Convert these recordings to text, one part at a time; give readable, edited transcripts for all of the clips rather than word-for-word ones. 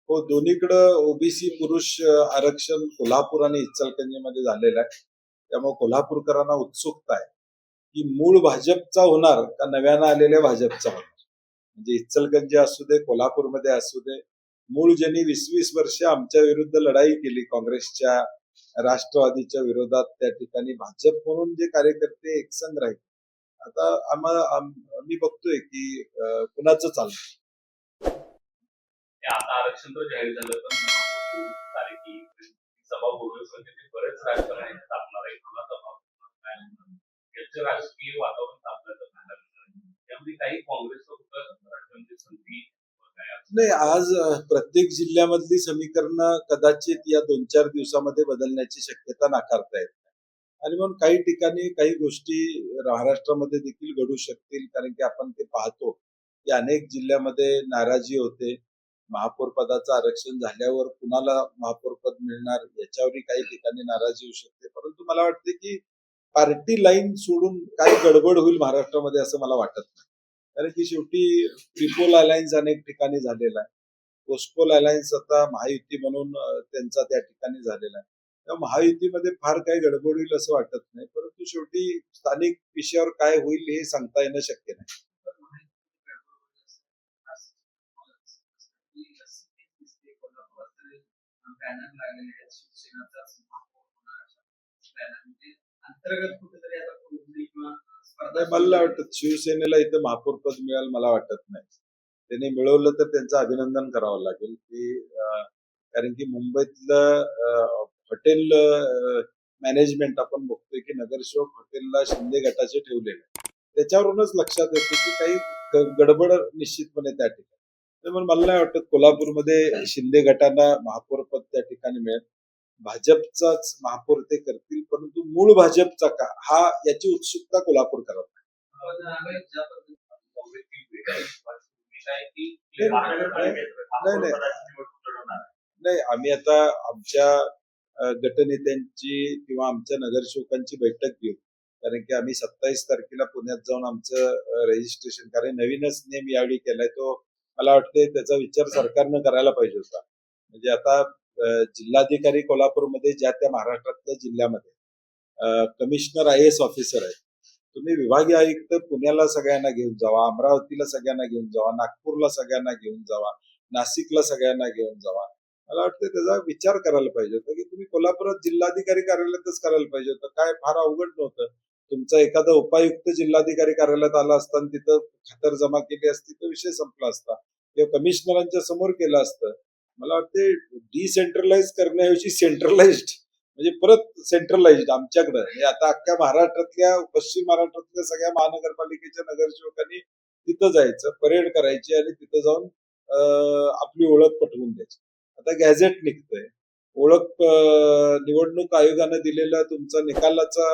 हो, दोन्हीकडं ओबीसी पुरुष आरक्षण कोल्हापूर आणि इचलकरंजीमध्ये झालेलं आहे. त्यामुळे कोल्हापूरकरांना उत्सुकता आहे की मूळ भाजपचा होणार का नव्यानं आलेल्या भाजपचा होणार. म्हणजे इचलकरंजी असू दे, कोल्हापूरमध्ये असू दे, मूळ ज्यांनी 20-20 वर्ष आमच्या विरुद्ध लढाई केली काँग्रेसच्या, राष्ट्रवादीच्या विरोधात, त्या ठिकाणी भाजप म्हणून जे कार्यकर्ते एकसंघ राहिले. आता आम्ही बघतोय की कुणाचं चालतं. आता आरक्षण तर जाहीर झालं, पण तारीखी सभा बोलवण्यासाठी ते बरेच राजकारणी तापणार आहे. कुणाचा याचं राजकीय वातावरण तापल्याचं त्यामध्ये काही काँग्रेसचं राष्ट्रवादी संधी नाही, आज प्रत्येक जिल्ह्यामधली समीकरणं कदाचित या 2-4 दिवसामध्ये बदलण्याची शक्यता नाकारता येत नाही. आणि म्हणून काही ठिकाणी काही गोष्टी महाराष्ट्रामध्ये देखील घडू शकतील, कारण की आपण ते पाहतो की अनेक जिल्ह्यामध्ये नाराजी होते. महापौर पदाचं आरक्षण झाल्यावर कुणाला महापौर पद मिळणार याच्यावरही काही ठिकाणी नाराजी होऊ शकते. परंतु मला वाटते की पार्टी लाईन सोडून काही गडबड होईल महाराष्ट्रामध्ये असं मला वाटत नाही. कारण की शेवटी ट्रिपोल अलायन्स अनेक ठिकाणी झालेला आहे. पोस्टपोल अलायन्स आता महायुती म्हणून त्यांचा त्या ठिकाणी झालेला आहे. त्या महायुतीमध्ये फार काही गडबड होईल असं वाटत नाही. परंतु शेवटी स्थानिक विषयावर काय होईल हे सांगता येणं शक्य नाही. मला वाटतं शिवसेनेला इथं महापौर पद मिळेल मला वाटत नाही. त्यांनी मिळवलं तर त्यांचं अभिनंदन करावं लागेल की कारण की मुंबईतलं हॉटेल मॅनेजमेंट आपण बघतोय की नगरसेवक हॉटेलला शिंदे गटाचे ठेवलेले, त्याच्यावरूनच लक्षात येते की काही गडबड निश्चितपणे त्या ठिकाणी. त्यामुळे मला नाही वाटत कोल्हापूरमध्ये शिंदे गटाला महापौर पद त्या ठिकाणी मिळेल. भाजपचाच महापौर ते करतील, परंतु मूळ भाजपचा का हा याची उत्सुकता कोल्हापूर करत नाही. आम्ही आता आमच्या गटनेत्यांची किंवा आमच्या नगरसेवकांची बैठक घेऊ, कारण की आम्ही 27 तारखेला पुण्यात जाऊन आमचं रजिस्ट्रेशन, कारण नवीनच नेम यावेळी केलाय, तो मला वाटते त्याचा विचार सरकारनं करायला पाहिजे होता. म्हणजे आता जिल्हाधिकारी कोल्हापूरमध्ये ज्या त्या महाराष्ट्रातल्या जिल्ह्यामध्ये कमिशनर IAS ऑफिसर आहे. तुम्ही विभागीय आयुक्त पुण्याला सगळ्यांना घेऊन जावा, अमरावतीला सगळ्यांना घेऊन जावा, नागपूरला सगळ्यांना घेऊन जावा, नाशिकला सगळ्यांना घेऊन जावा. मला वाटतं त्याचा विचार करायला पाहिजे होता की तुम्ही कोल्हापुरात जिल्हाधिकारी कार्यालयातच करायला पाहिजे होतं. काय फार अवघड नव्हतं. तुमचा एखादा उपायुक्त जिल्हाधिकारी कार्यालयात आला असता आणि तिथं खातर जमा केली असती तर विषय संपला असता, किंवा कमिशनरांच्या समोर केलं असतं. मला वाटते डिसेंट्रलाइज करण्याऐवजी सेंट्रलाइज्ड, म्हणजे परत सेंट्रलाइज्ड आमच्याकडे, म्हणजे आता अख्ख्या महाराष्ट्रातल्या, पश्चिम महाराष्ट्रातल्या सगळ्या महानगरपालिकेच्या नगरसेवकांनी तिथं जायचं, परेड करायची आणि तिथं जाऊन आपली ओळख पटवून द्यायची. आता गॅझेट निघतंय, ओळख निवडणूक आयोगानं दिलेला तुमचा निकालाचा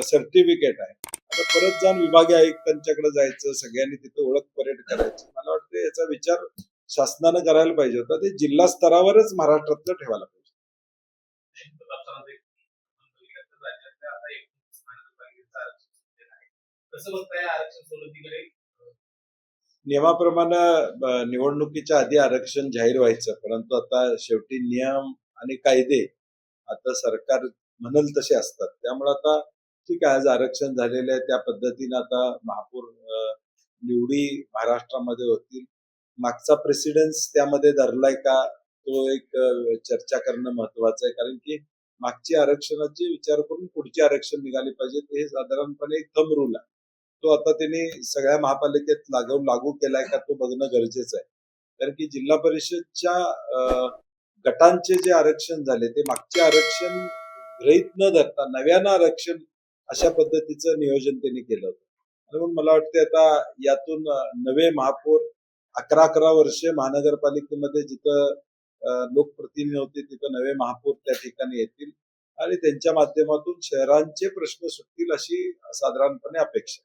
सर्टिफिकेट आहे. आता परत जाऊन विभागीय आयुक्तांच्याकडे जायचं, सगळ्यांनी तिथं ओळख परेड करायची. मला वाटतं याचा विचार शासनानं करायला पाहिजे होता. ते जिल्हा स्तरावरच महाराष्ट्रातलं ठेवायला पाहिजे. नियमाप्रमाणे निवडणुकीच्या आधी आरक्षण जाहीर व्हायचं, परंतु आता शेवटी नियम आणि कायदे आता सरकार म्हणेल तसे असतात. त्यामुळे आता ठीक आहे, आज आरक्षण झालेलं आहे, त्या पद्धतीने आता महापौर निवडी महाराष्ट्रामध्ये होतील. मागचा प्रेसिडेन्स त्यामध्ये धरलाय का, तो एक चर्चा करणं महत्वाचं आहे. कारण की मागची आरक्षणाचे विचार करून पुढची आरक्षण निघाली पाहिजे, हे साधारणपणे एक थंब रूल आहे. तो आता त्यांनी सगळ्या महापालिकेत लागू केलाय का, तो बघणं गरजेचं आहे. कारण की जिल्हा परिषदच्या गटांचे जे आरक्षण झाले ते मागचे आरक्षण गृहीत न धरता नव्यानं आरक्षण अशा पद्धतीचं नियोजन त्यांनी केलं होतं. म्हणून मला वाटतं आता यातून नवे महापौर 11 वर्ष महानगरपालिकेमध्ये जिथं लोकप्रतिनिधी होते तिथं नवे महापौर त्या ठिकाणी येतील आणि त्यांच्या माध्यमातून शहरांचे प्रश्न सुटतील अशी साधारणपणे अपेक्षा.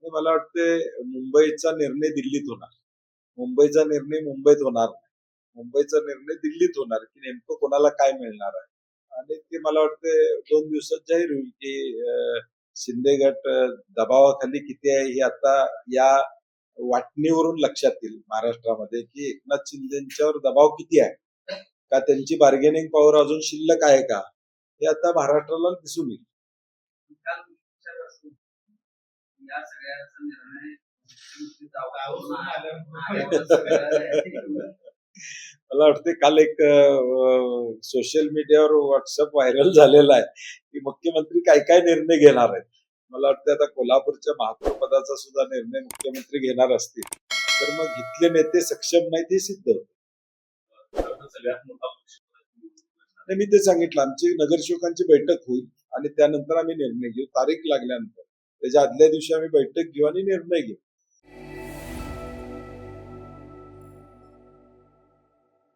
आणि मला वाटते मुंबईचा निर्णय दिल्लीत होणार. मुंबईचा निर्णय मुंबईत होणार नाही. मुंबईचा निर्णय दिल्लीत होणार की नेमकं कोणाला काय मिळणार आहे. आणि ते मला वाटते 2 दिवसात जाहीर होईल की शिंदे गट दबावाखाली किती आहे हे आता या वाटणीवरून लक्षात येईल महाराष्ट्रामध्ये की एकनाथ शिंदेच्यावर दबाव किती आहे, का त्यांची बार्गेनिंग पॉवर अजून शिल्लक आहे का, हे आता महाराष्ट्राला दिसून येईल. काल विचार असतो या सगळ्याचा निर्णय आल्यावर सगळं मला वाटते काल एक सोशल मीडियावर व्हॉट्सअप व्हायरल झालेला आहे की मुख्यमंत्री काय काय निर्णय घेणार आहेत. मला वाटतं आता कोल्हापूरच्या महापौर पदाचा सुद्धा निर्णय मुख्यमंत्री घेणार असतील तर मग इथले नेते सक्षम नाहीत हे सिद्ध होतं. खरं तर सगळ्यात मोठा पक्ष आणि मी ते सांगितलं आमची नगरसेवकांची बैठक होईल आणि त्यानंतर आम्ही निर्णय घेऊ. तारीख लागल्यानंतर त्याच्या आदल्या दिवशी आम्ही बैठक घेऊ आणि निर्णय घेऊ.